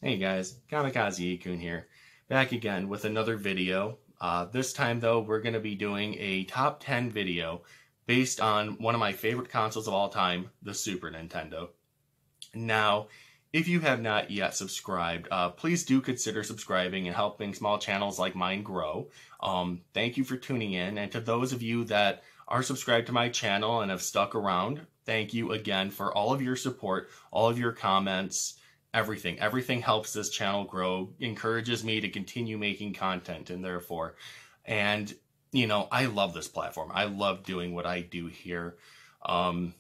Hey guys, Kamakaze Ekun here, back again with another video. This time though, we're going to be doing a top 10 video based on one of my favorite consoles of all time, the Super Nintendo. Now, if you have not yet subscribed, please do consider subscribing and helping small channels like mine grow. Thank you for tuning in, and to those of you that are subscribed to my channel and have stuck around, thank you again for all of your support, all of your comments. Everything helps this channel grow, encourages me to continue making content, and therefore, I love this platform. I love doing what I do here.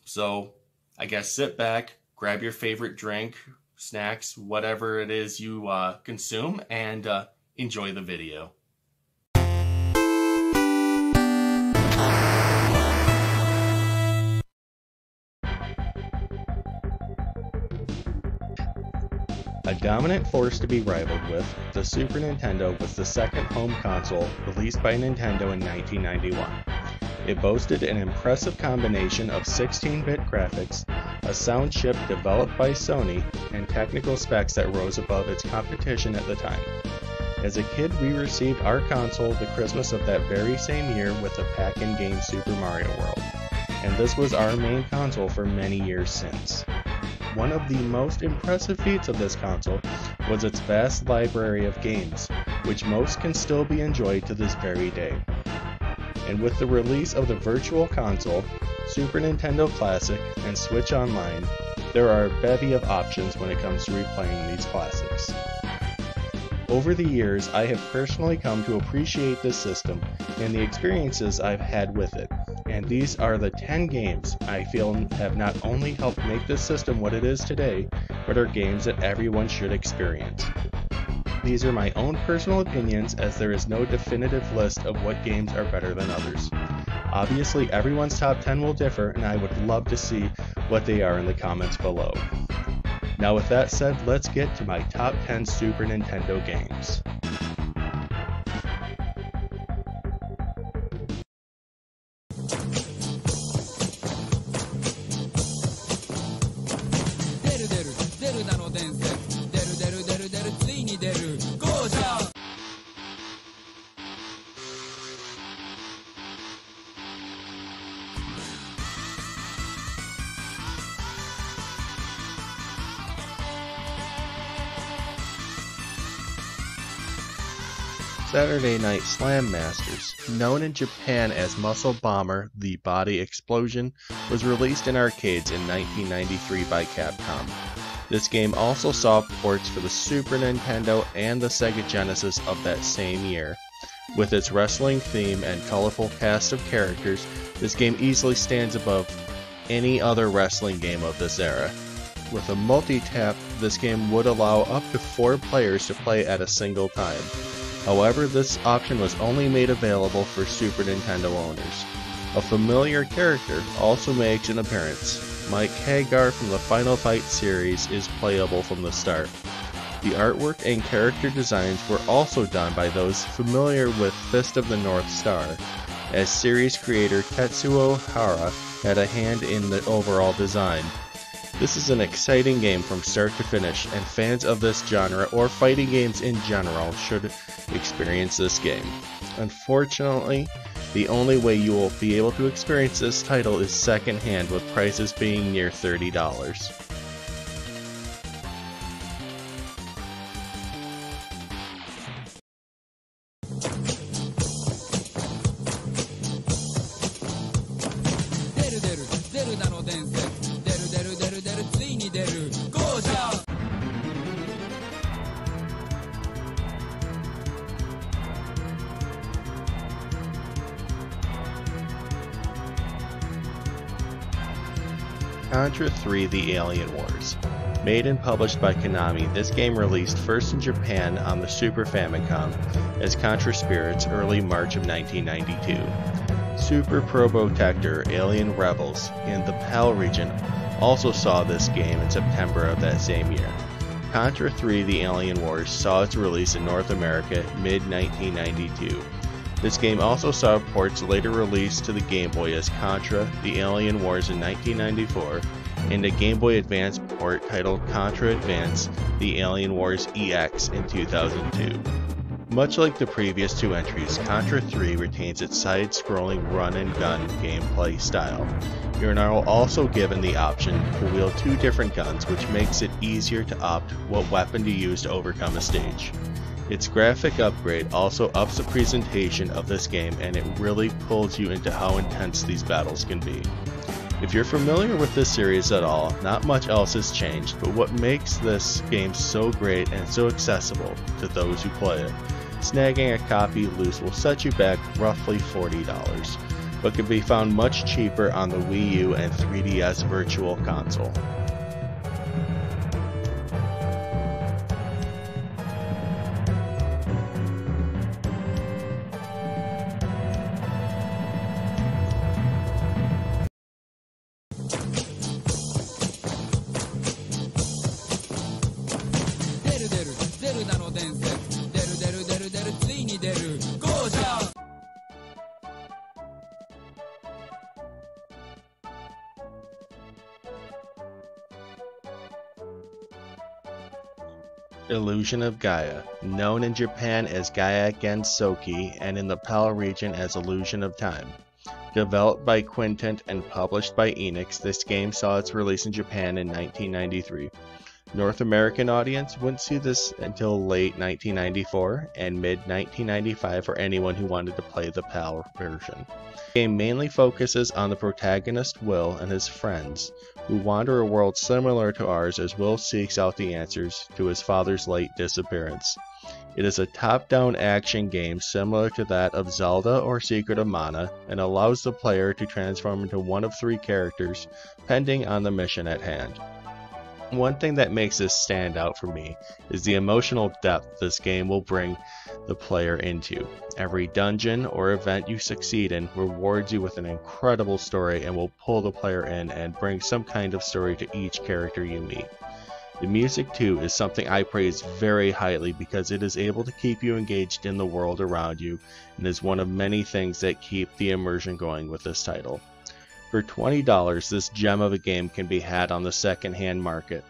So I guess sit back, grab your favorite drink, snacks, whatever it is you consume, and enjoy the video. A dominant force to be rivaled with, the Super Nintendo was the second home console released by Nintendo in 1991. It boasted an impressive combination of 16-bit graphics, a sound chip developed by Sony, and technical specs that rose above its competition at the time. As a kid, we received our console the Christmas of that very same year with the pack-in game Super Mario World, and this was our main console for many years since. One of the most impressive feats of this console was its vast library of games, which most can still be enjoyed to this very day. And with the release of the Virtual Console, Super Nintendo Classic, and Switch Online, there are a bevy of options when it comes to replaying these classics. Over the years, I have personally come to appreciate this system and the experiences I've had with it. And these are the 10 games I feel have not only helped make this system what it is today, but are games that everyone should experience. These are my own personal opinions, as there is no definitive list of what games are better than others. Obviously, everyone's top 10 will differ, and I would love to see what they are in the comments below. Now with that said, let's get to my top 10 Super Nintendo games. Saturday Night Slam Masters, known in Japan as Muscle Bomber: The Body Explosion, was released in arcades in 1993 by Capcom. This game also saw ports for the Super Nintendo and the Sega Genesis of that same year. With its wrestling theme and colorful cast of characters, this game easily stands above any other wrestling game of this era. With a multi-tap, this game would allow up to 4 players to play at a single time. However, this option was only made available for Super Nintendo owners. A familiar character also makes an appearance. Mike Hagar from the Final Fight series is playable from the start. The artwork and character designs were also done by those familiar with Fist of the North Star, as series creator Tetsuo Hara had a hand in the overall design. This is an exciting game from start to finish, and fans of this genre or fighting games in general should experience this game. Unfortunately, the only way you will be able to experience this title is secondhand, with prices being near $30. Contra III: The Alien Wars. Made and published by Konami, this game released first in Japan on the Super Famicom as Contra Spirits early March of 1992. Super Probotector: Alien Rebels in the PAL region also saw this game in September of that same year. Contra III: The Alien Wars saw its release in North America mid-1992. This game also saw ports later released to the Game Boy as Contra: The Alien Wars in 1994 and a Game Boy Advance port titled Contra III: The Alien Wars EX in 2002. Much like the previous two entries, Contra III retains its side-scrolling run-and-gun gameplay style. You are now also given the option to wield two different guns, which makes it easier to opt what weapon to use to overcome a stage. Its graphic upgrade also ups the presentation of this game, and it really pulls you into how intense these battles can be. If you're familiar with this series at all, not much else has changed, but what makes this game so great and so accessible to those who play it. Snagging a copy loose will set you back roughly $40, but can be found much cheaper on the Wii U and 3DS Virtual Console. Illusion of Gaia, known in Japan as Gaia Gensoki and in the PAL region as Illusion of Time. Developed by Mutant and published by Enix, this game saw its release in Japan in 1993. North American audience wouldn't see this until late 1994 and mid-1995 for anyone who wanted to play the PAL version. The game mainly focuses on the protagonist Will and his friends, who wander a world similar to ours as Will seeks out the answers to his father's late disappearance. It is a top-down action game similar to that of Zelda or Secret of Mana, and allows the player to transform into one of three characters, depending on the mission at hand. One thing that makes this stand out for me is the emotional depth this game will bring the player into. Every dungeon or event you succeed in rewards you with an incredible story and will pull the player in and bring some kind of story to each character you meet. The music too is something I praise very highly because it is able to keep you engaged in the world around you and is one of many things that keep the immersion going with this title. For $20, this gem of a game can be had on the second-hand market,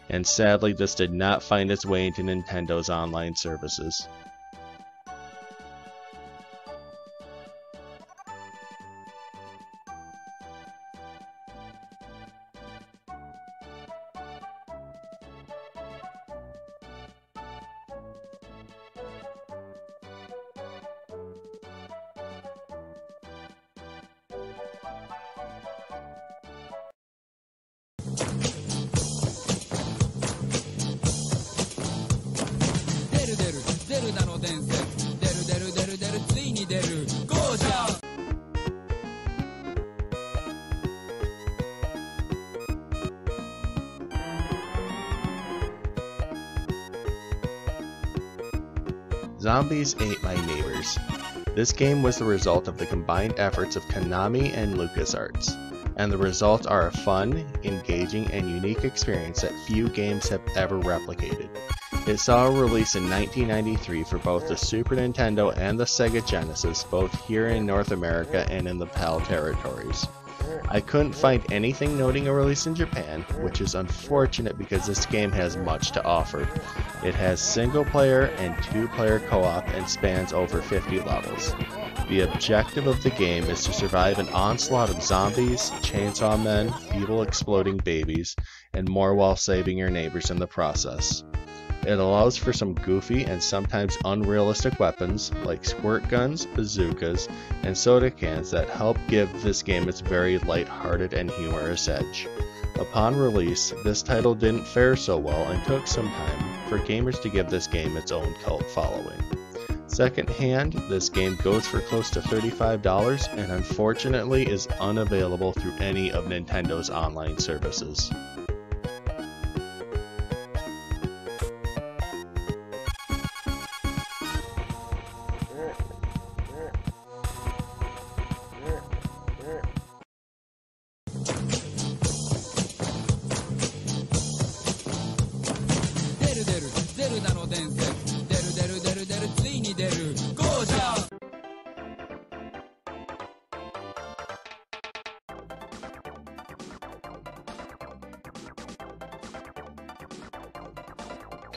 and sadly this did not find its way into Nintendo's online services. Zombies Ate My Neighbors. This game was the result of the combined efforts of Konami and LucasArts, and the results are a fun, engaging, and unique experience that few games have ever replicated. It saw a release in 1993 for both the Super Nintendo and the Sega Genesis, both here in North America and in the PAL territories. I couldn't find anything noting a release in Japan, which is unfortunate because this game has much to offer. It has single player and two-player co-op and spans over 50 levels. The objective of the game is to survive an onslaught of zombies, chainsaw men, evil exploding babies, and more while saving your neighbors in the process. It allows for some goofy and sometimes unrealistic weapons like squirt guns, bazookas, and soda cans that help give this game its very light-hearted and humorous edge. Upon release, this title didn't fare so well and took some time for gamers to give this game its own cult following. Second hand, this game goes for close to $35 and unfortunately is unavailable through any of Nintendo's online services.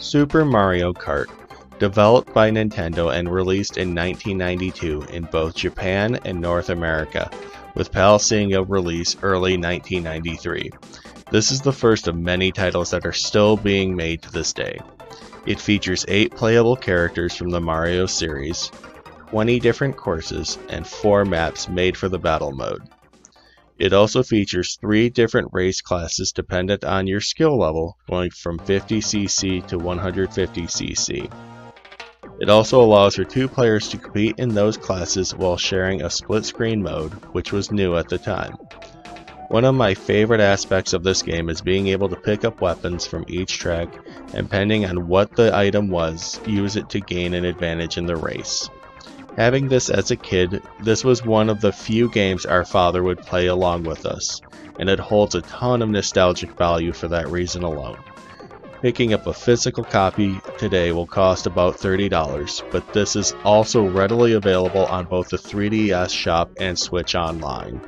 Super Mario Kart, developed by Nintendo and released in 1992 in both Japan and North America, with PAL seeing a release early 1993. This is the first of many titles that are still being made to this day. It features 8 playable characters from the Mario series, 20 different courses, and 4 maps made for the battle mode. It also features 3 different race classes dependent on your skill level, going from 50cc to 150cc. It also allows for 2 players to compete in those classes while sharing a split-screen mode, which was new at the time. One of my favorite aspects of this game is being able to pick up weapons from each track, and depending on what the item was, use it to gain an advantage in the race. Having this as a kid, this was one of the few games our father would play along with us, and it holds a ton of nostalgic value for that reason alone. Picking up a physical copy today will cost about $30, but this is also readily available on both the 3DS shop and Switch Online.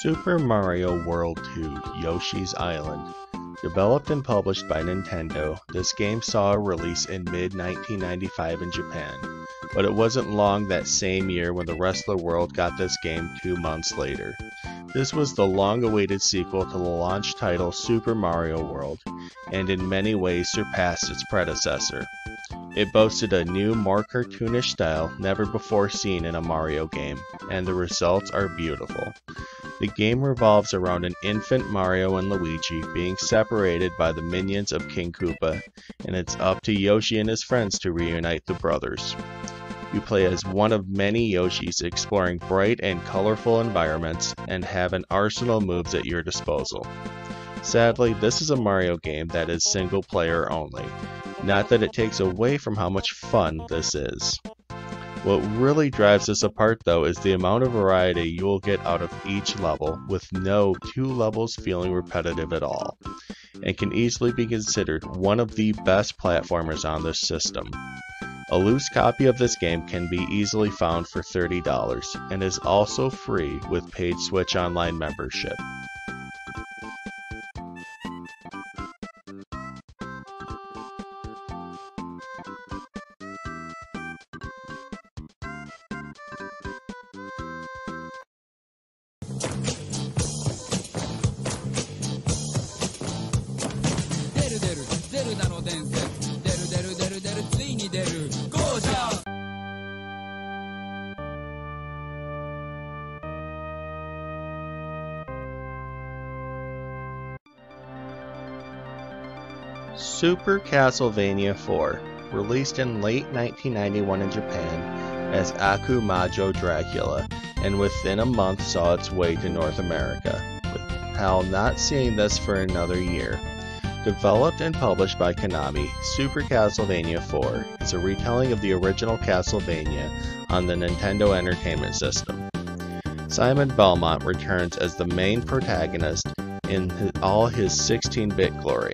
Super Mario World 2 Yoshi's Island. Developed and published by Nintendo, this game saw a release in mid-1995 in Japan, but it wasn't long that same year when the rest of the world got this game 2 months later. This was the long-awaited sequel to the launch title Super Mario World, and in many ways surpassed its predecessor. It boasted a new, more cartoonish style never before seen in a Mario game, and the results are beautiful. The game revolves around an infant Mario and Luigi being separated by the minions of King Koopa, and it's up to Yoshi and his friends to reunite the brothers. You play as one of many Yoshis exploring bright and colorful environments and have an arsenal of moves at your disposal. Sadly, this is a Mario game that is single player only. Not that it takes away from how much fun this is. What really drives this apart though is the amount of variety you will get out of each level, with no 2 levels feeling repetitive at all, and can easily be considered one of the best platformers on this system. A loose copy of this game can be easily found for $30 and is also free with paid Switch Online membership. Super Castlevania IV, released in late 1991 in Japan as Akumajo Dracula, and within a month saw its way to North America, with PAL not seeing this for another year. Developed and published by Konami, Super Castlevania IV is a retelling of the original Castlevania on the Nintendo Entertainment System. Simon Belmont returns as the main protagonist in all his 16-bit glory,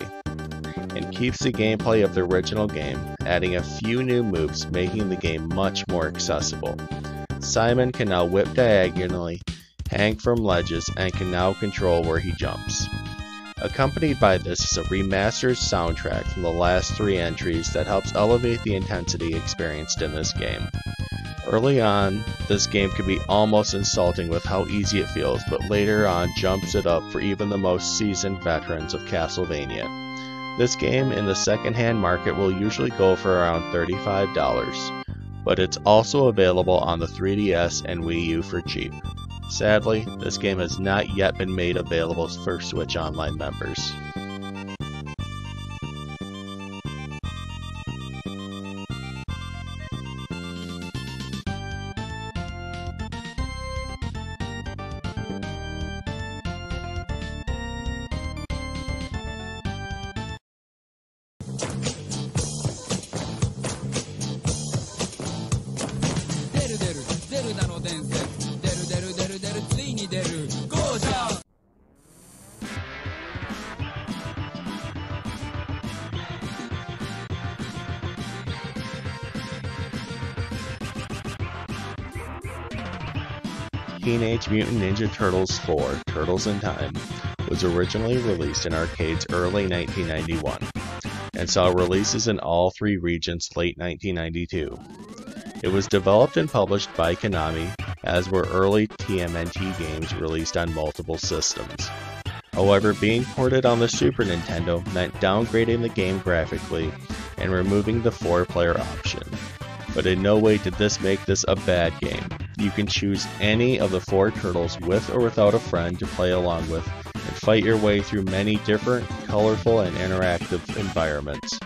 and keeps the gameplay of the original game, adding a few new moves, making the game much more accessible. Simon can now whip diagonally, hang from ledges, and can now control where he jumps. Accompanied by this is a remastered soundtrack from the last 3 entries that helps elevate the intensity experienced in this game. Early on, this game can be almost insulting with how easy it feels, but later on jumps it up for even the most seasoned veterans of Castlevania. This game in the second-hand market will usually go for around $35, but it's also available on the 3DS and Wii U for cheap. Sadly, this game has not yet been made available for Switch Online members. Teenage Mutant Ninja Turtles 4: Turtles in Time was originally released in arcades early 1991 and saw releases in all three regions late 1992. It was developed and published by Konami, as were early TMNT games released on multiple systems. However, being ported on the Super Nintendo meant downgrading the game graphically and removing the 4-player option. But in no way did this make this a bad game. You can choose any of the 4 turtles with or without a friend to play along with and fight your way through many different, colorful, and interactive environments.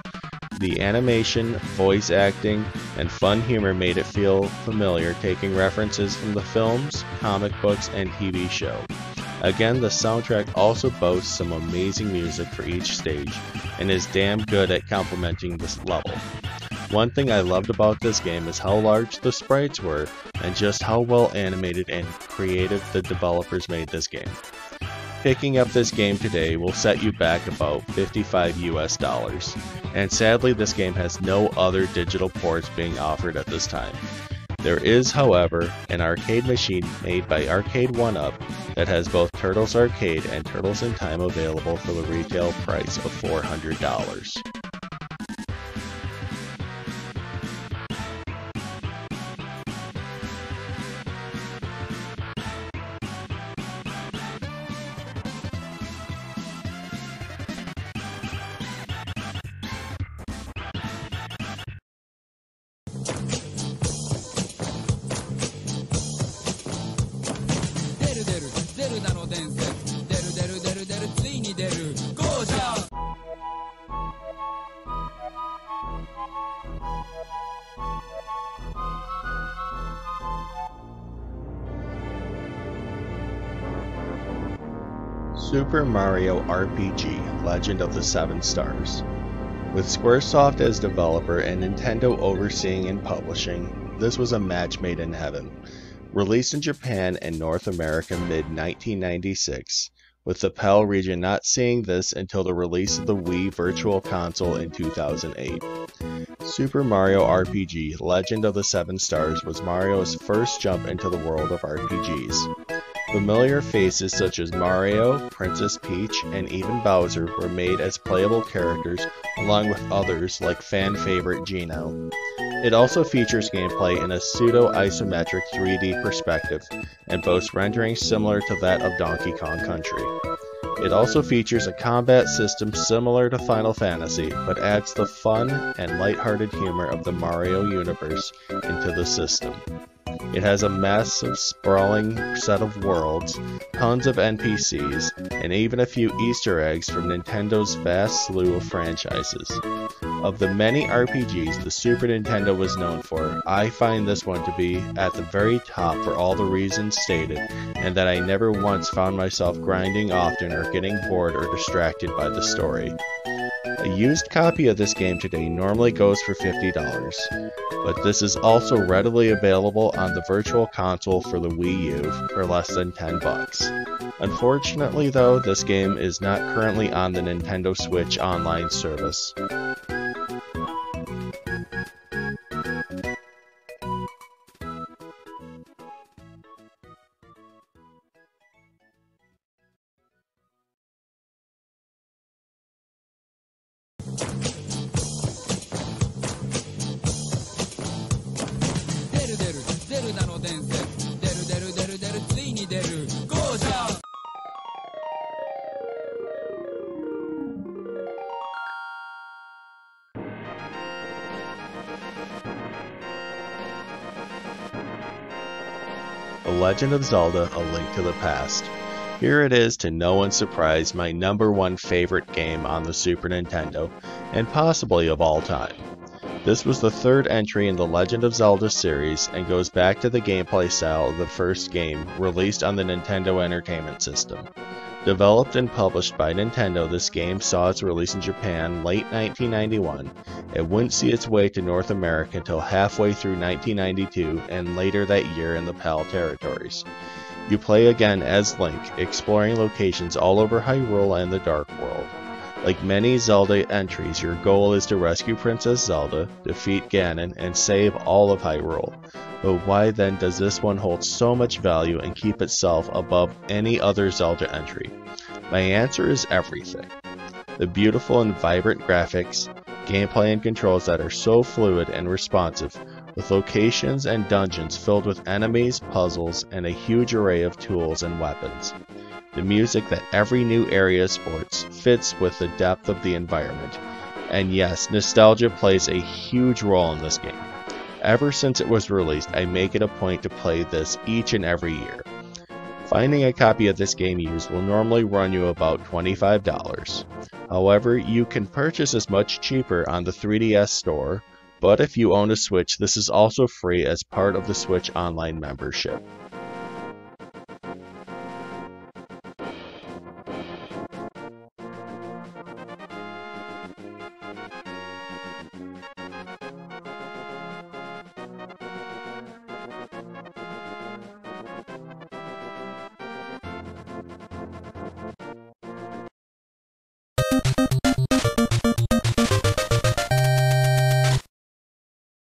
The animation, voice acting, and fun humor made it feel familiar, taking references from the films, comic books, and TV show. Again, the soundtrack also boasts some amazing music for each stage and is damn good at complementing this level. One thing I loved about this game is how large the sprites were and just how well animated and creative the developers made this game. Picking up this game today will set you back about $55 US, and sadly this game has no other digital ports being offered at this time. There is, however, an arcade machine made by Arcade 1-Up that has both Turtles Arcade and Turtles in Time available for the retail price of $400. Super Mario RPG: Legend of the Seven Stars. With Squaresoft as developer and Nintendo overseeing and publishing, this was a match made in heaven. Released in Japan and North America mid-1996, with the PAL region not seeing this until the release of the Wii Virtual Console in 2008. Super Mario RPG: Legend of the Seven Stars was Mario's first jump into the world of RPGs. Familiar faces such as Mario, Princess Peach, and even Bowser were made as playable characters along with others like fan favorite Geno. It also features gameplay in a pseudo-isometric 3D perspective and boasts renderings similar to that of Donkey Kong Country. It also features a combat system similar to Final Fantasy, but adds the fun and lighthearted humor of the Mario universe into the system. It has a massive, sprawling set of worlds, tons of NPCs, and even a few Easter eggs from Nintendo's vast slew of franchises. Of the many RPGs the Super Nintendo was known for, I find this one to be at the very top for all the reasons stated, and that I never once found myself grinding often or getting bored or distracted by the story. A used copy of this game today normally goes for $50, but this is also readily available on the Virtual Console for the Wii U for less than $10. Unfortunately though, this game is not currently on the Nintendo Switch online service. The Legend of Zelda: A Link to the Past. Here it is, to no one's surprise, my #1 favorite game on the Super Nintendo, and possibly of all time. This was the third entry in the Legend of Zelda series and goes back to the gameplay style of the first game, released on the Nintendo Entertainment System. Developed and published by Nintendo, this game saw its release in Japan late 1991. It wouldn't see its way to North America until halfway through 1992 and later that year in the PAL territories. You play again as Link, exploring locations all over Hyrule and the Dark World. Like many Zelda entries, your goal is to rescue Princess Zelda, defeat Ganon, and save all of Hyrule. But why then does this one hold so much value and keep itself above any other Zelda entry? My answer is everything. The beautiful and vibrant graphics, gameplay and controls that are so fluid and responsive, with locations and dungeons filled with enemies, puzzles, and a huge array of tools and weapons. The music that every new area sports fits with the depth of the environment. And yes, nostalgia plays a huge role in this game. Ever since it was released, I make it a point to play this each and every year. Finding a copy of this game used will normally run you about $25. However, you can purchase this much cheaper on the 3DS store, but if you own a Switch, this is also free as part of the Switch Online membership.